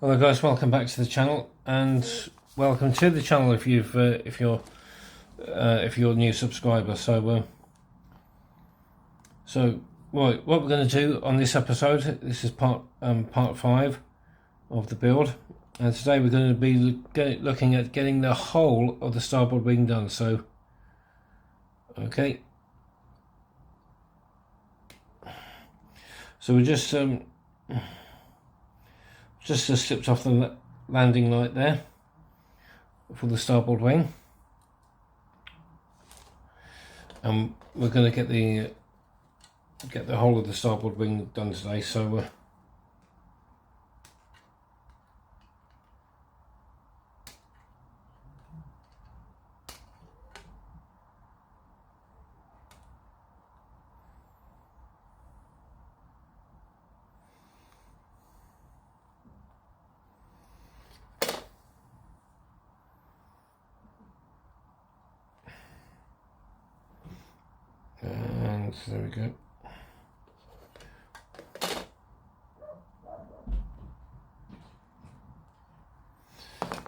Hello guys, welcome back to the channel, and welcome to the channel if you're a new subscriber. So right, what we're going to do on this episode, this is part 5 of the build, and today we're going to be looking at getting the whole of the starboard wing done. So okay, so we just slipped off the landing light there for the starboard wing, and we're going to get the whole of the starboard wing done today. So and there we go.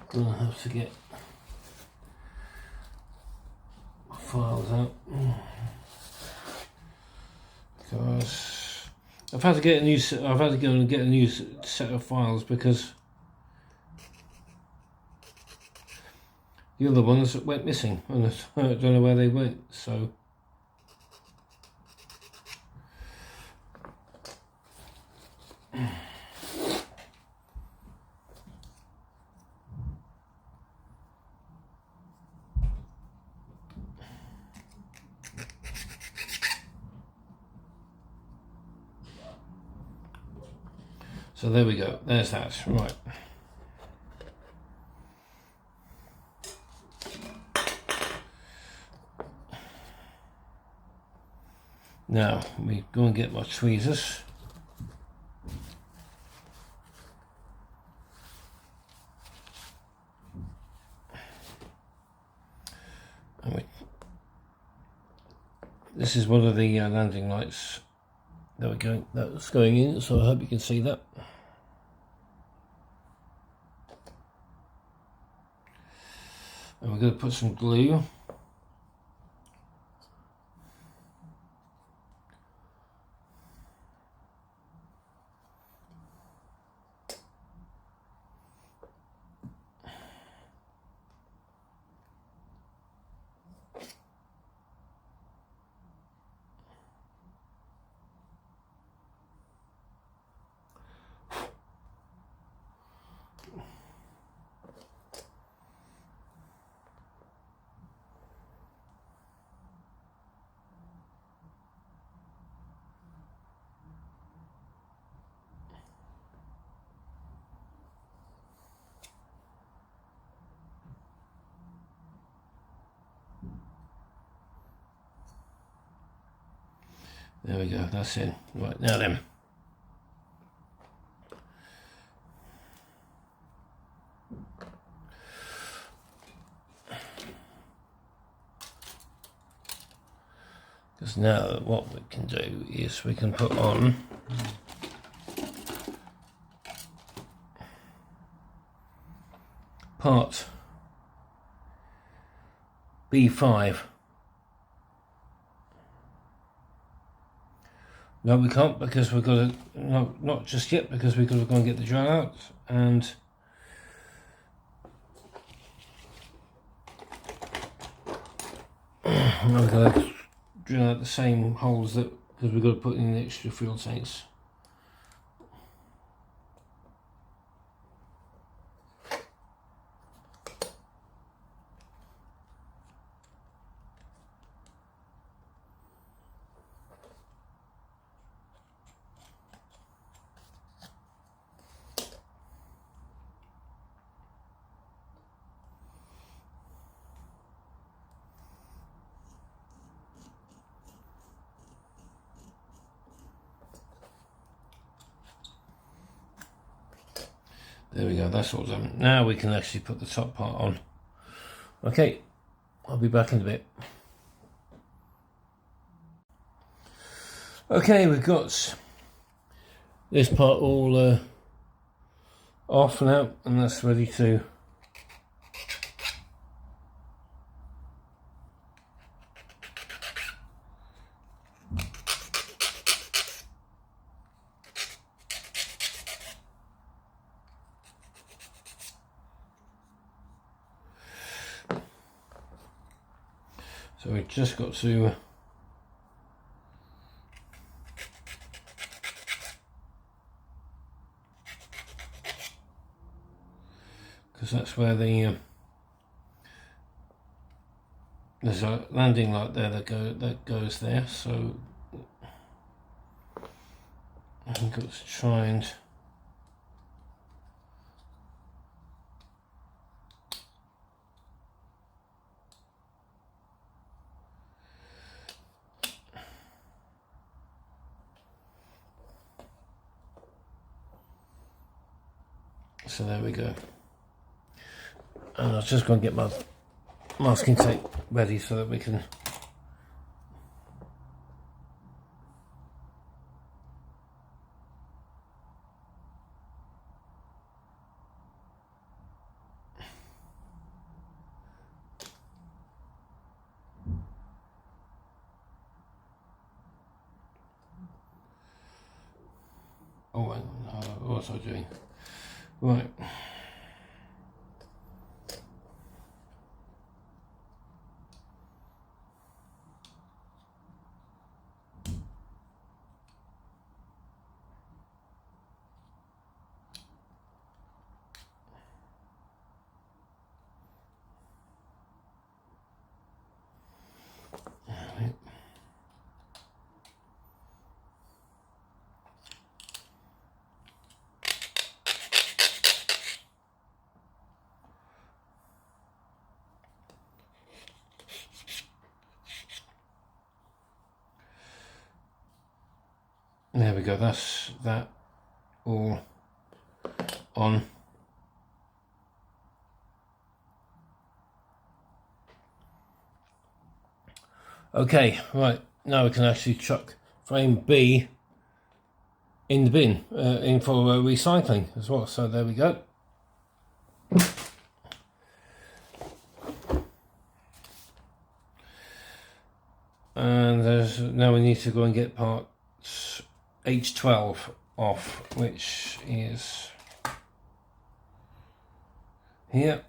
Gonna have to get files out because I've had to go and get a new set of files because the other ones went missing and I don't know where they went. So there we go, there's that, right. Now we go and get my tweezers. And this is one of the landing lights that's going in, so I hope you can see that. And we're going to put some glue. There we go, that's it. Right, now then. Because now what we can do is we can put on part B5. No, we can't, because we've got to, no, not just yet, because we've got to go and get the drill out, and we've got to drill out the same holes that, because we've got to put in the extra fuel tanks. There we go, that's all done. Now we can actually put the top part on. Okay, I'll be back in a bit. Okay, we've got this part all off now, and that's ready to so we've just got to because that's where the there's a landing light there that goes there, so I've got to try and so there we go. And I was just going to get my masking tape ready so that we can what was I doing? Right. There we go, that's that all on. Okay, right, now we can actually chuck frame B in the bin, in for recycling as well, so there we go. And now we need to go and get parts H12 off, which is here.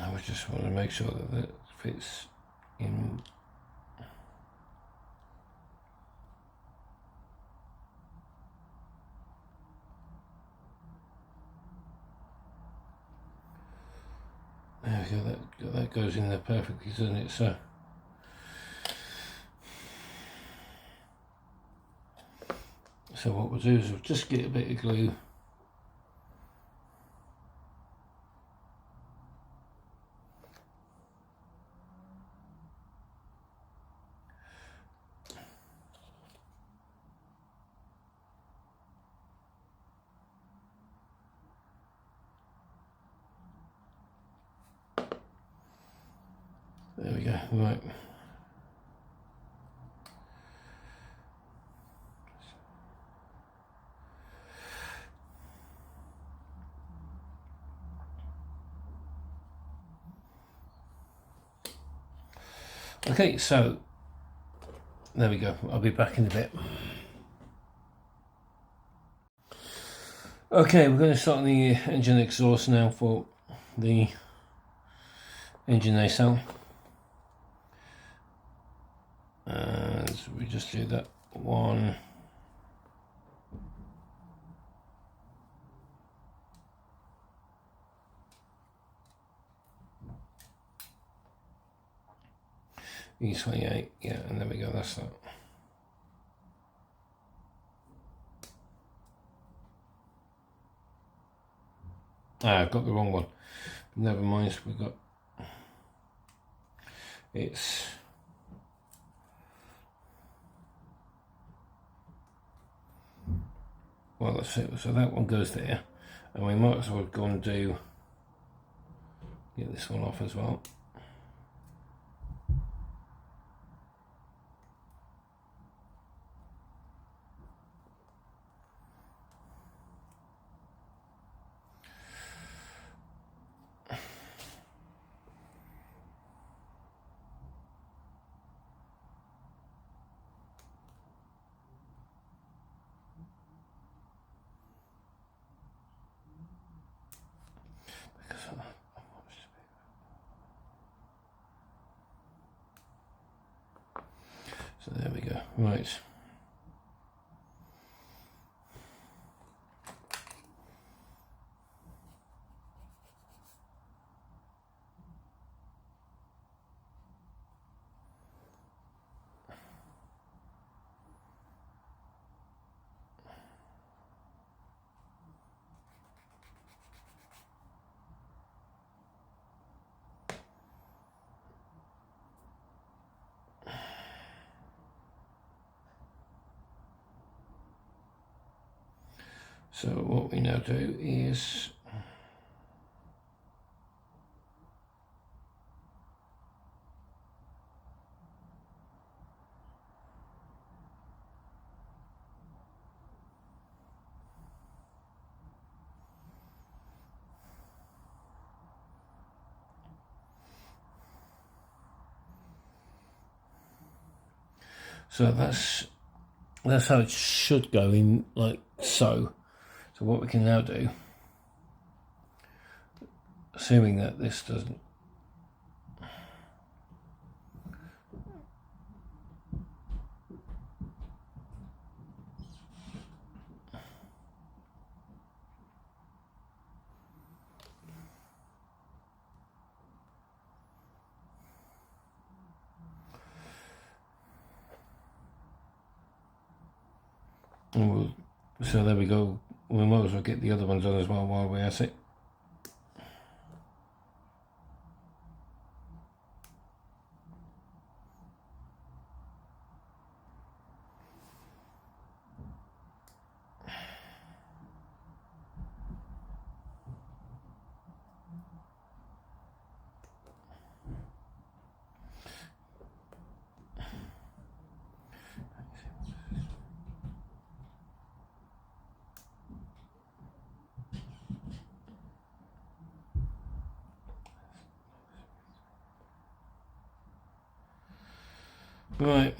I just want to make sure that that fits in. There we go, that goes in there perfectly, doesn't it? So what we'll do is we'll just get a bit of glue. There we go, right. Okay, so there we go. I'll be back in a bit. Okay, we're going to start on the engine exhaust now for the engine nacelle. And we just do that one. E28, yeah, and there we go, that's that. I've got the wrong one. Never mind, we've got... It's... Well, that's it. So that one goes there. And we might as well go and do... Get this one off as well. So there we go. Right. So what we now do is that's how it should go in, like so. So what we can now do, assuming that this doesn't, so there we go. We might as well get the other ones done as well while we're at it. Right.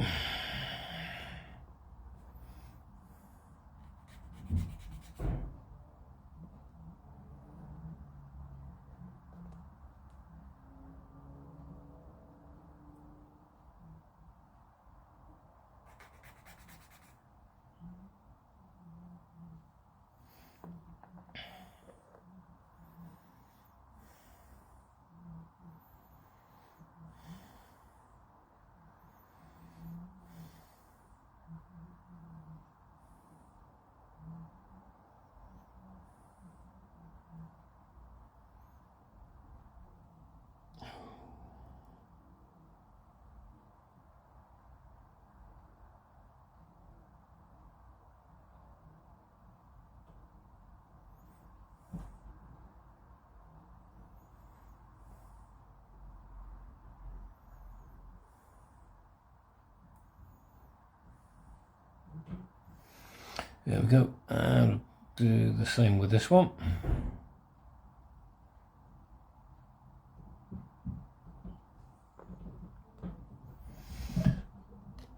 There we go, and do the same with this one.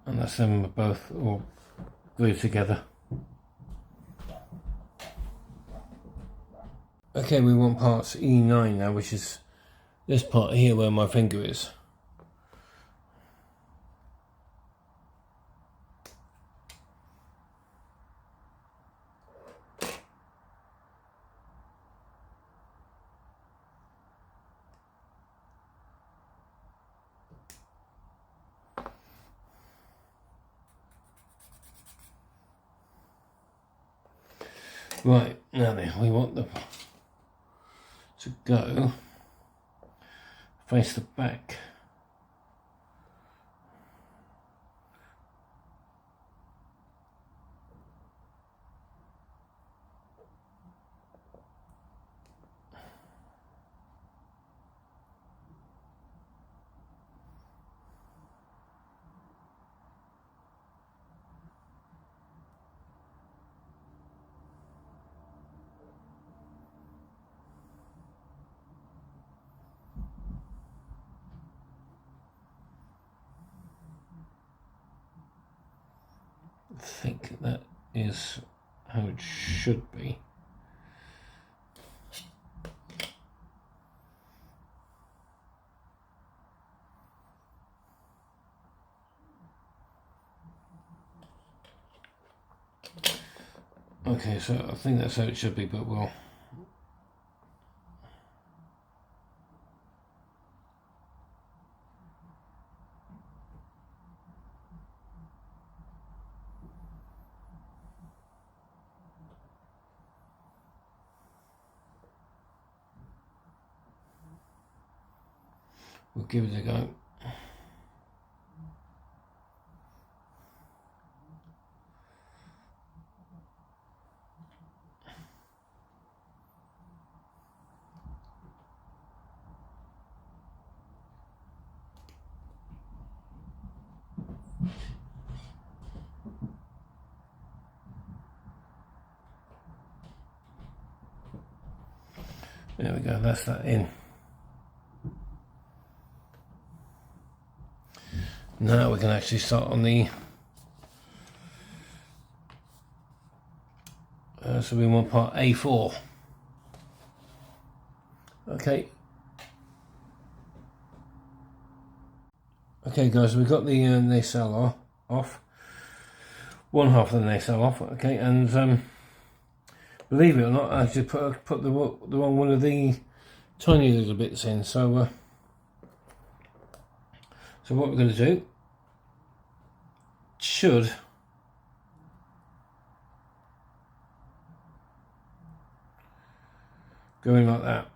And that's them both all glued together. Okay, we want parts E9 now, which is this part here where my finger is. Right, now then, we want the to go face the back. I think that is how it should be. Okay, so I think that's how it should be, but we'll give it a go. There we go, that's that in. Now we can actually start on the so we want part A4. Okay. Okay guys, we've got the nacelle off. One half of the nacelle off, okay, and believe it or not, I actually put the wrong one of the tiny little bits in, so what we're going to do should go in like that.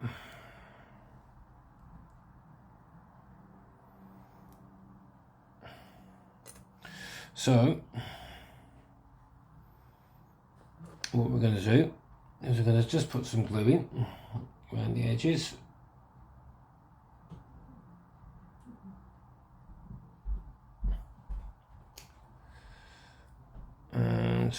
So what we're going to do is we're going to just put some glue in around the edges. And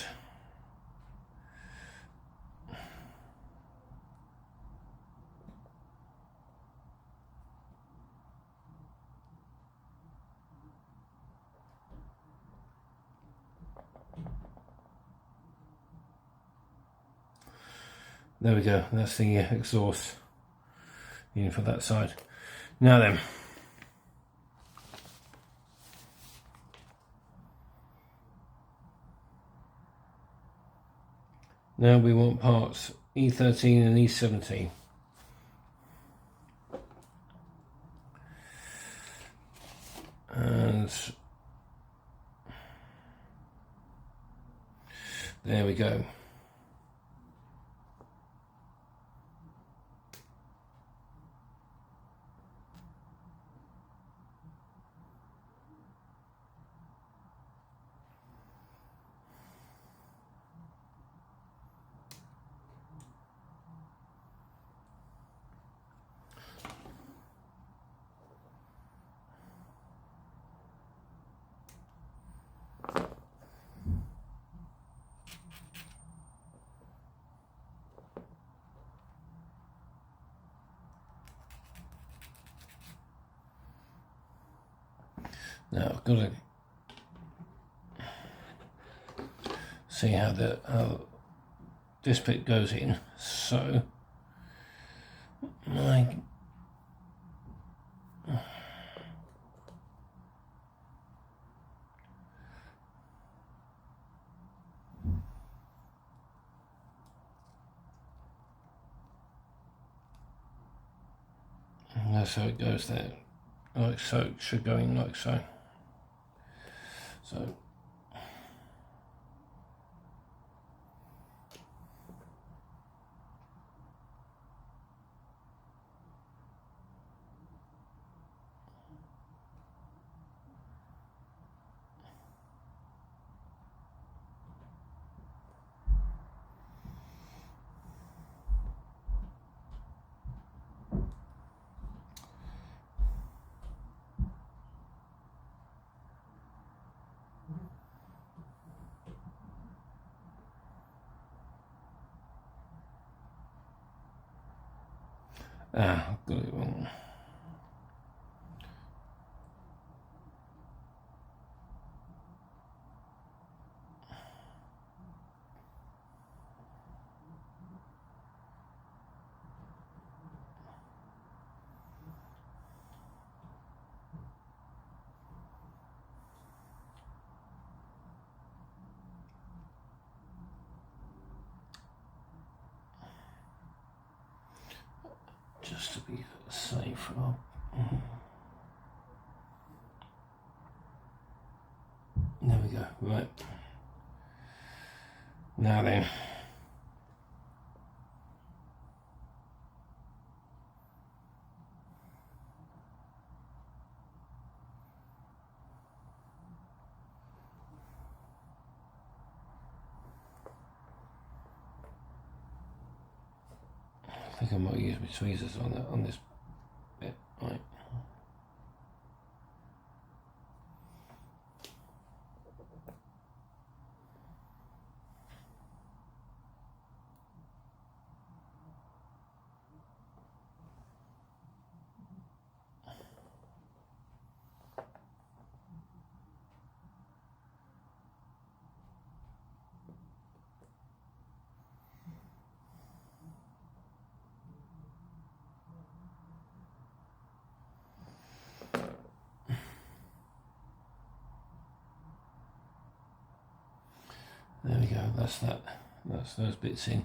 there we go, that's the exhaust in for that side. Now then, now we want parts E13 and E17. And there we go. Now I've got to see how this bit goes in. So that's how it goes there, like so. It should go in like so. So Ah, got it wrong. Just to be safe. There we go. Right. Now then. I think I might use my tweezers on this bit. Right. There we go, that's that. That's those bits in.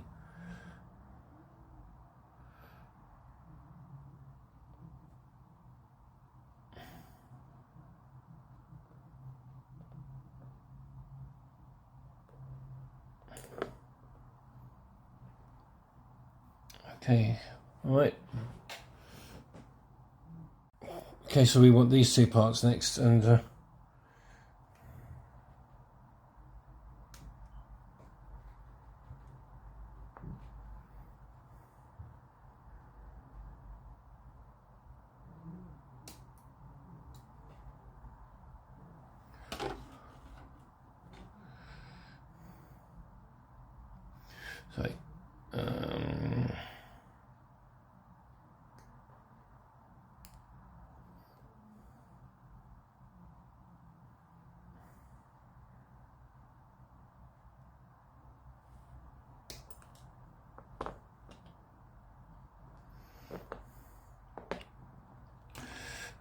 Okay, alright. Okay, so we want these two parts next, and sorry.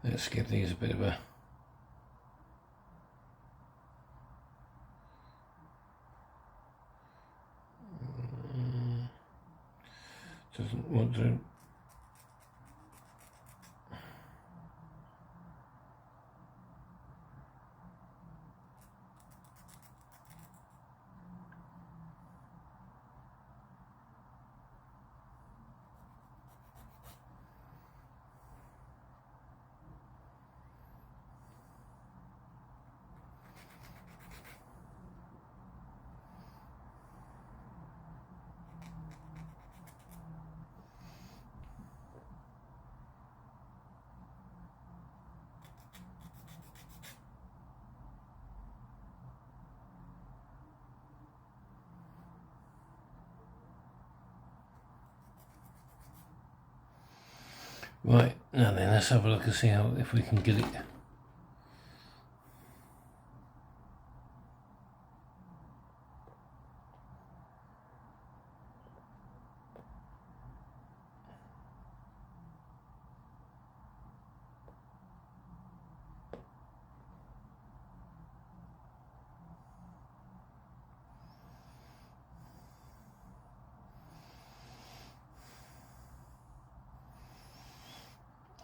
Let's give these a bit of a doesn't want to. Right, now then, let's have a look and see how if we can get it.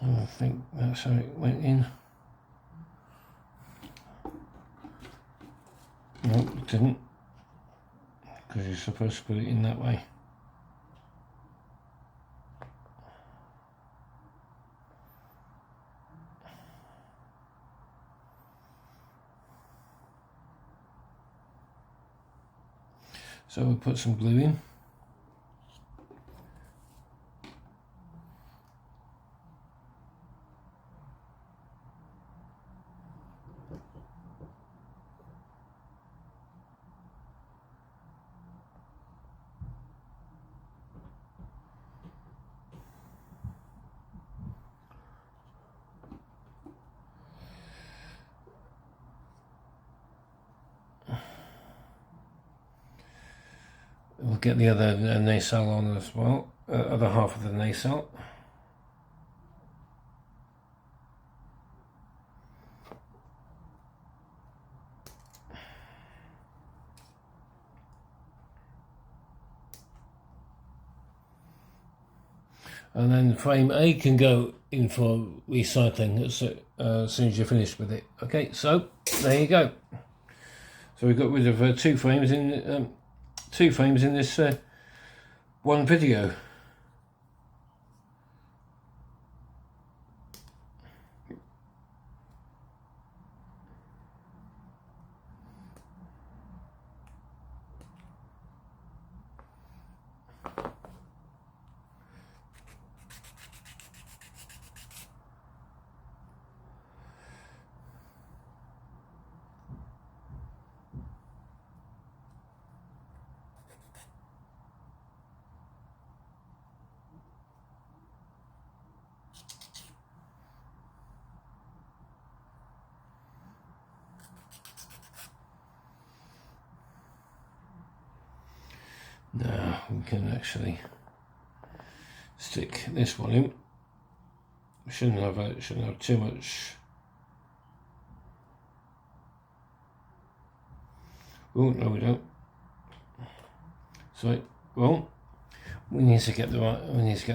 I think that's how it went in. No, it didn't, because you're supposed to put it in that way. So we'll put some glue in. we'll get the other nacelle on as well, other half of the nacelle. And then frame A can go in for recycling as soon as you're finished with it. Okay, so there you go. So we've got rid of two frames in this one video. Now we can actually stick this one in. Shouldn't have too much. Oh no, we don't. So well, we need to get the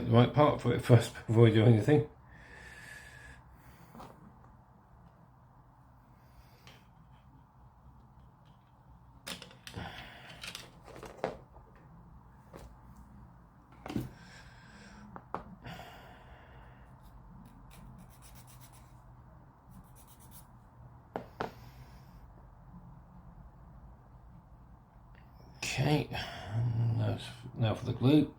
right part for it first before we do anything. Okay, now for the glue.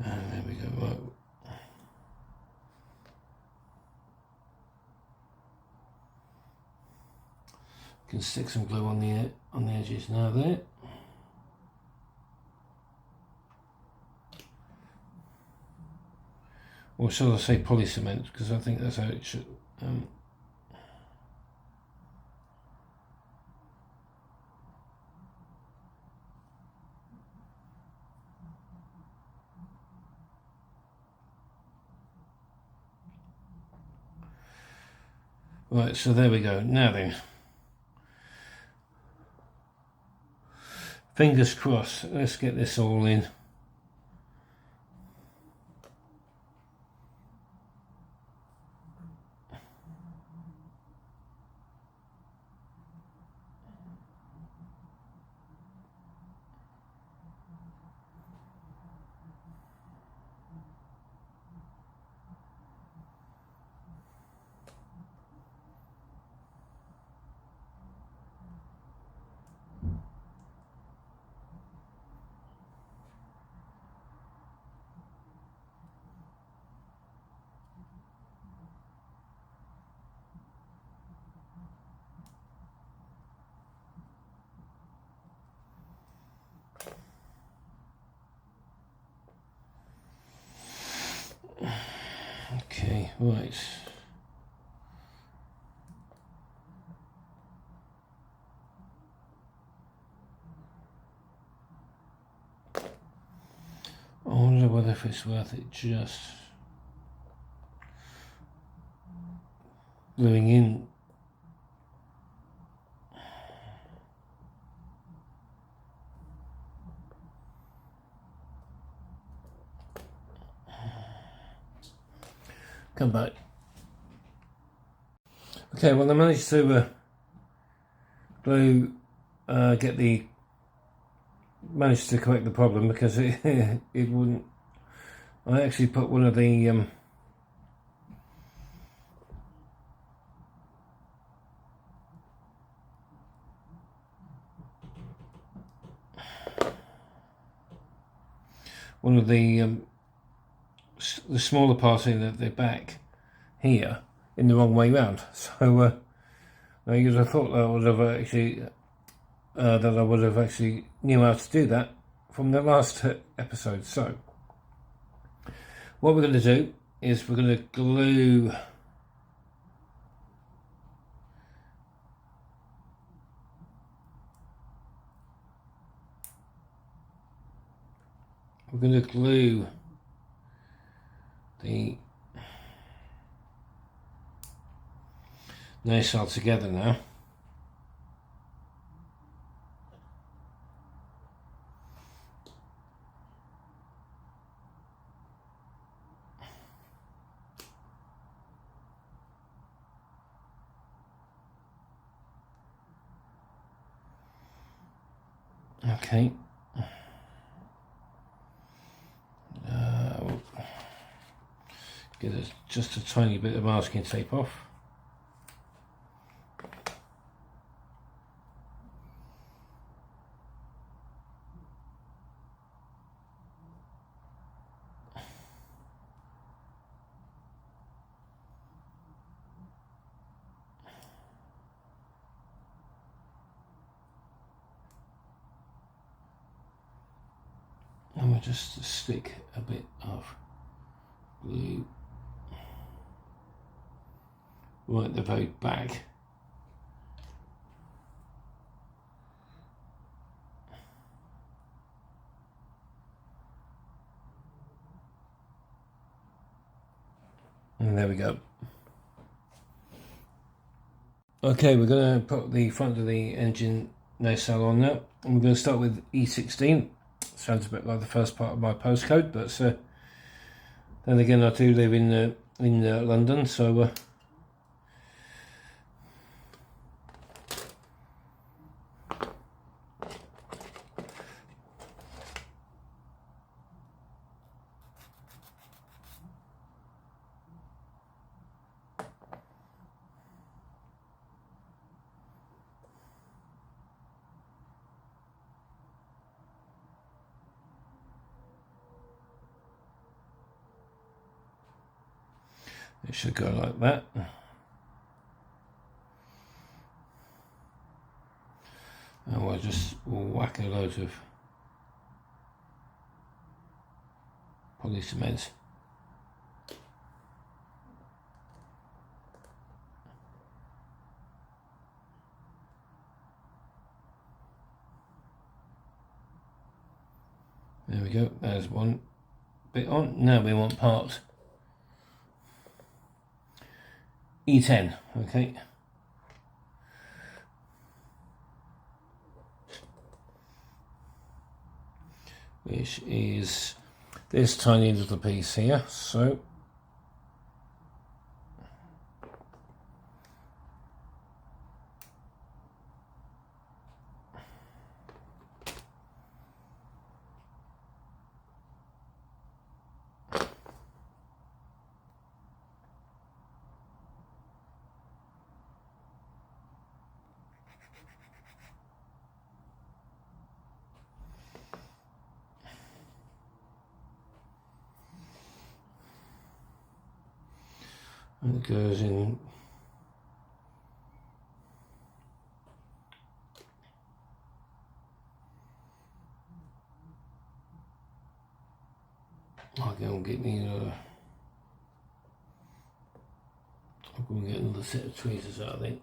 And there we go. Right. Can stick some glue on the edges now there. Or shall I say poly cement, because I think that's how it should. Right, so there we go. Now then, fingers crossed. Let's get this all in. Okay, right. I wonder whether if it's worth it just gluing in. Come back. Okay, well I managed to managed to correct the problem, because it wouldn't I actually put one of the smaller parts in the back here in the wrong way round. So I would have thought that I would have actually knew how to do that from the last episode. So what we're going to do is we're going to glue the nacelle together now. Okay. Get just a tiny bit of masking tape off. And we'll just stick a bit of glue right at the very back. And there we go. Okay, we're going to put the front of the engine nacelle on now. And we're going to start with E16. Sounds a bit like the first part of my postcode, but then again, I do live in London, so it should go like that. And we'll just whack a load of poly cement. There we go, there's one bit on. Now we want part E10, okay. Which is this tiny little piece here, so and it goes in I'll go and get me I'll go and get another set of tweezers out, I think.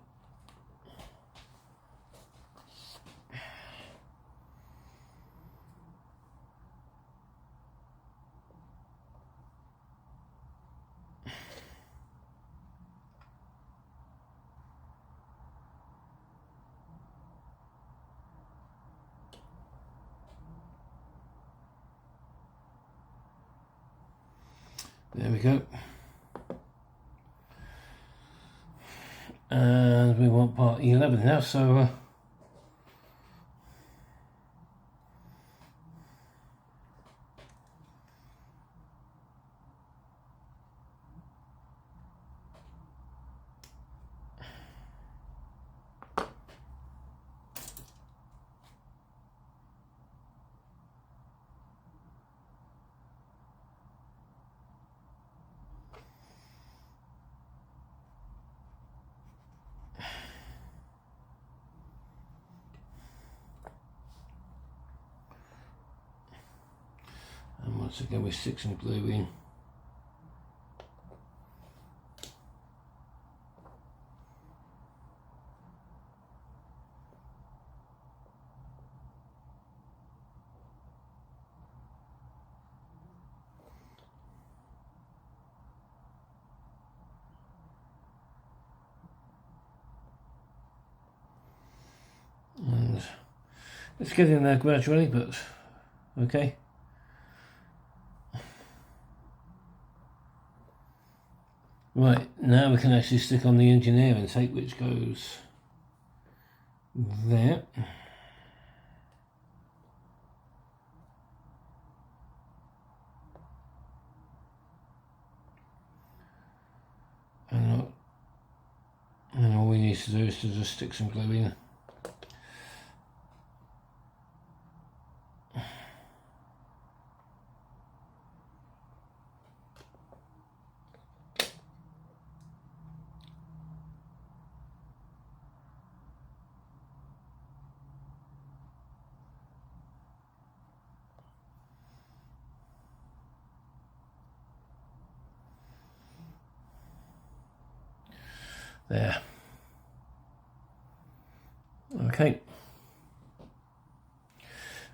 There we go. And we want part 11 now, so once again we stick some glue in. And it's getting there gradually, but okay. Right, now we can actually stick on the engineering tape, which goes there. And all we need to do is to just stick some glue in. There. Okay.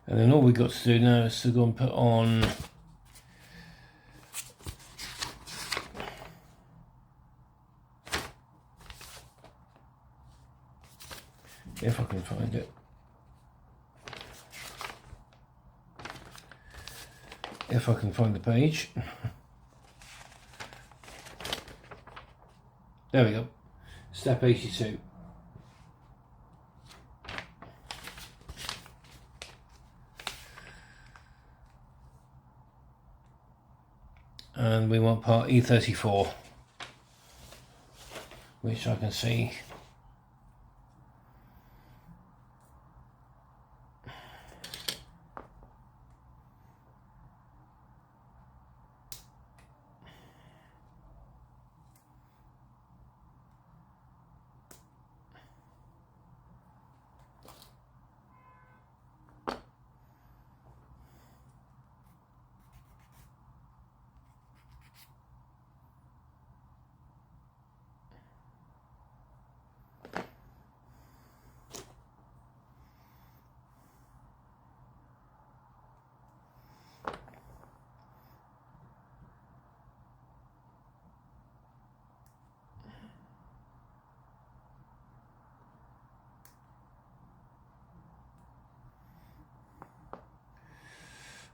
And then all we've got to do now is to go and put on if I can find it. If I can find the page. There we go. Step 82. And we want part E34, which I can see.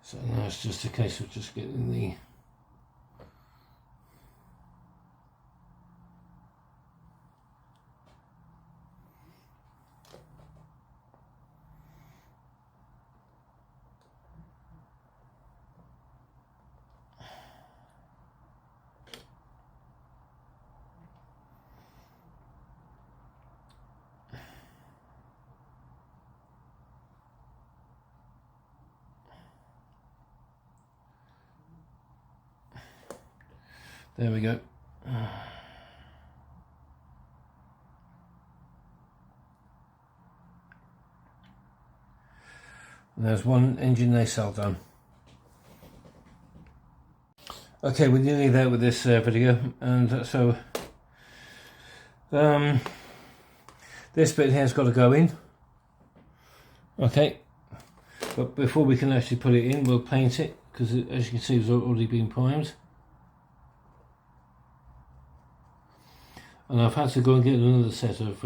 So now it's just a case of just getting the there we go. There's one engine nacelle done. Okay, we're nearly there with this video, and so this bit here has got to go in. Okay, but before we can actually put it in, we'll paint it, because as you can see it's already been primed. And I've had to go and get another set of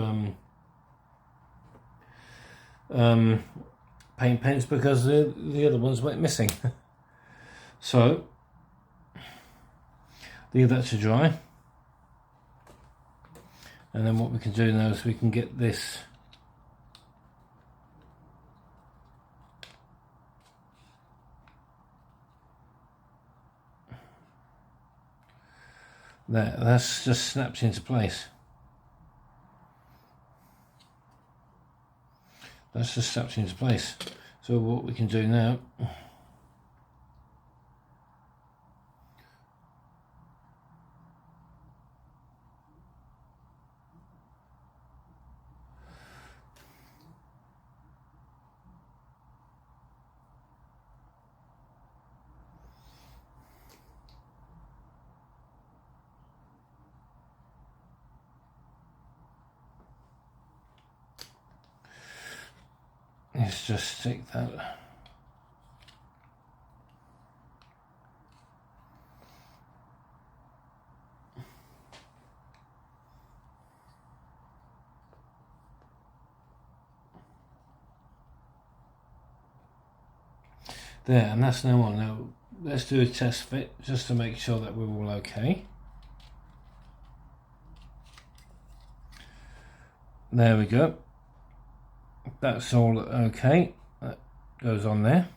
paint pens because the other ones went missing. So leave that to dry, and then what we can do now is we can get this there. That's just snaps into place. That's just snaps into place. So what we can do now, Let's just stick that. There, and that's now on. Now let's do a test fit just to make sure that we're all okay. There we go. That's all okay. That goes on there.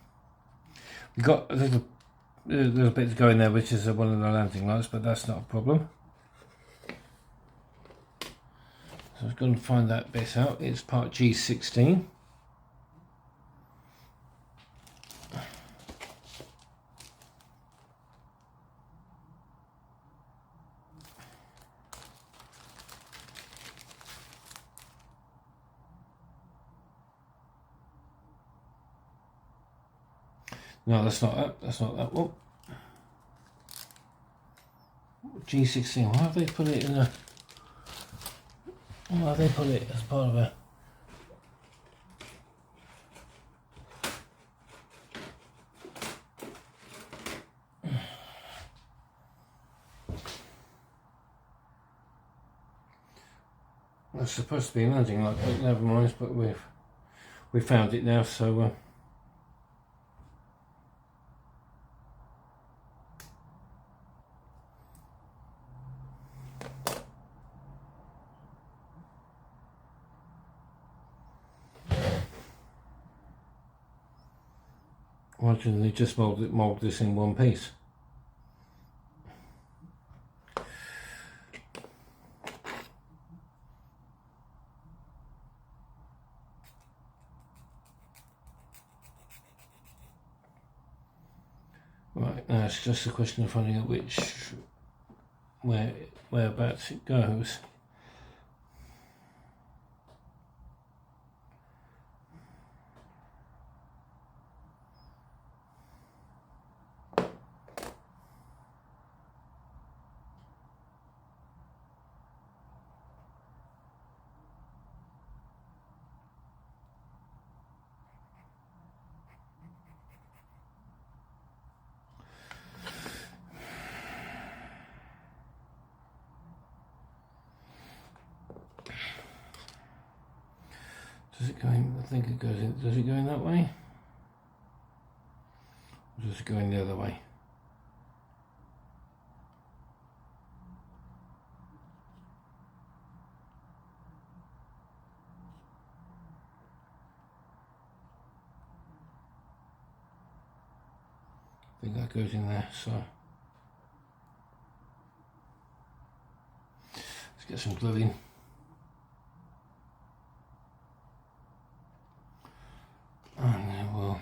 We've got a little bit to go in there, which is one of the landing lights, but that's not a problem. So I'm going to find that bit out. It's part G16. No, that's not that. That's not that one. G16. Why have they put it in a? Why have they put it as part of a? That's supposed to be a landing light, but never mind. But we found it now, so. Why didn't they just mould this in one piece? Right, now it's just a question of finding out whereabouts it goes. Does it go in? I think it goes in. Does it go in that way? Or does it go in the other way? I think that goes in there, so let's get some glue in. And then we'll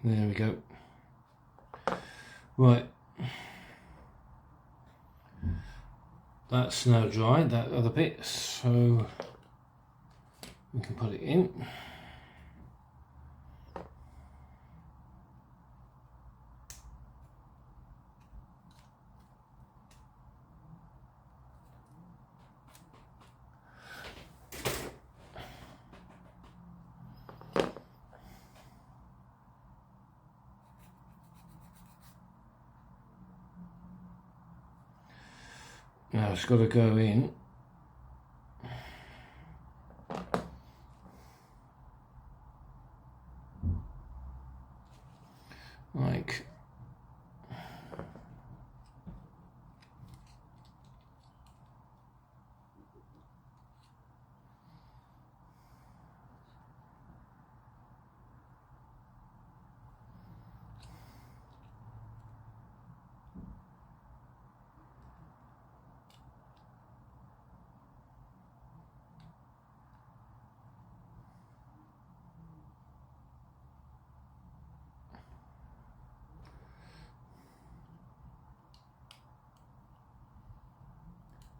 there we go. Right. That's now dry, that other bit, so we can put it in. Now it's got to go in like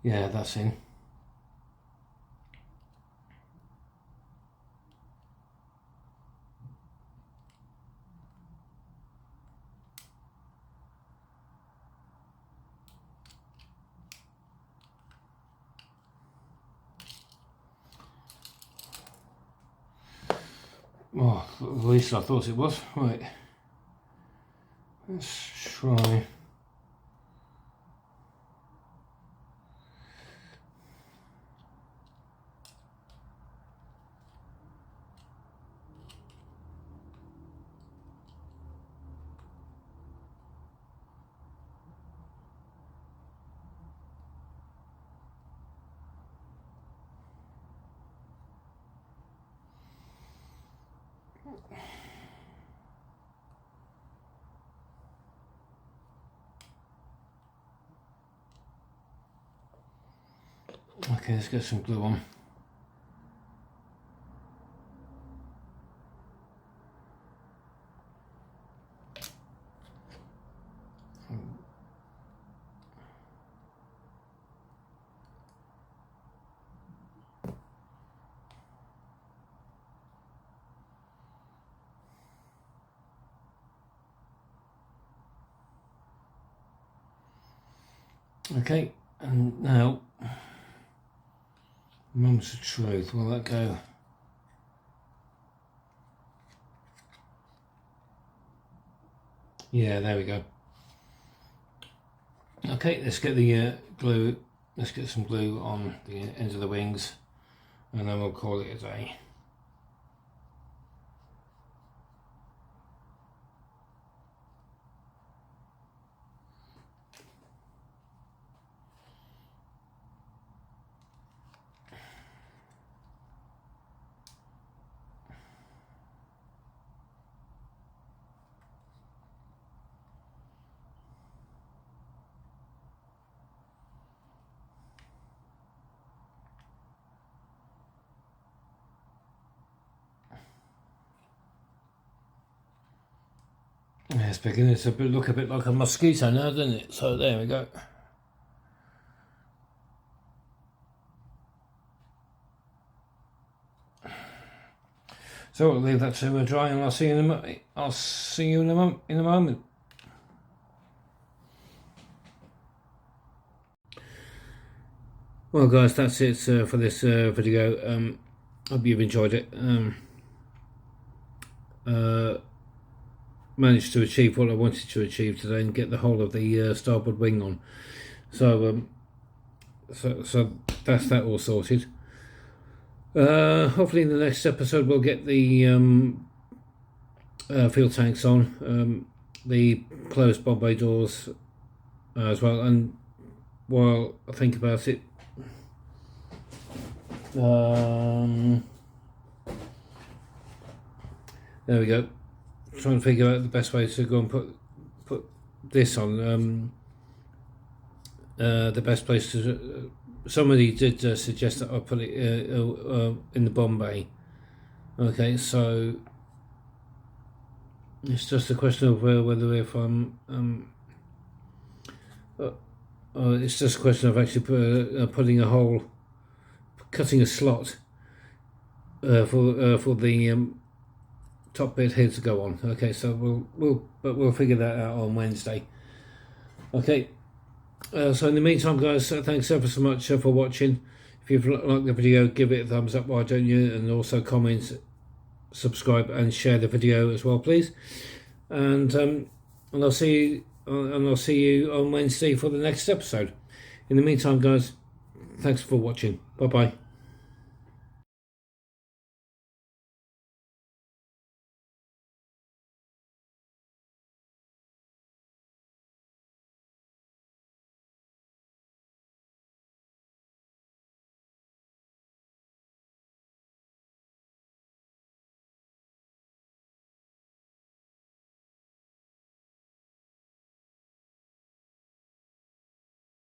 yeah, that's in. Well, at least I thought it was. Right, let's try. Okay, let's get some glue on. Okay, and now, moments of truth, will that go? Yeah, there we go. Okay, let's get the glue, let's get some glue on the ends of the wings, and then we'll call it a day. Yeah, it's beginning to look a bit like a mosquito now, doesn't it? So there we go. So we'll leave that to dry, and I'll see you in a moment. Well, guys, that's it for this video. Hope you've enjoyed it. Managed to achieve what I wanted to achieve today and get the whole of the starboard wing on. So so that's that all sorted. Hopefully in the next episode we'll get the fuel tanks on, the closed bomb bay doors as well, and while I think about it, there we go. Trying to figure out the best way to go and put this on. The best place to. Somebody did suggest that I put it in the bomb bay. Okay, so it's just a question of whether if I'm. It's just a question of actually putting a hole, cutting a slot for the top bit here to go on. Okay, so we'll figure that out on Wednesday. Okay, so in the meantime, guys, thanks ever so much for watching. If you've liked the video, give it a thumbs up, why don't you? And also comment, subscribe, and share the video as well, please. And I'll see you on Wednesday for the next episode. In the meantime, guys, thanks for watching. Bye bye.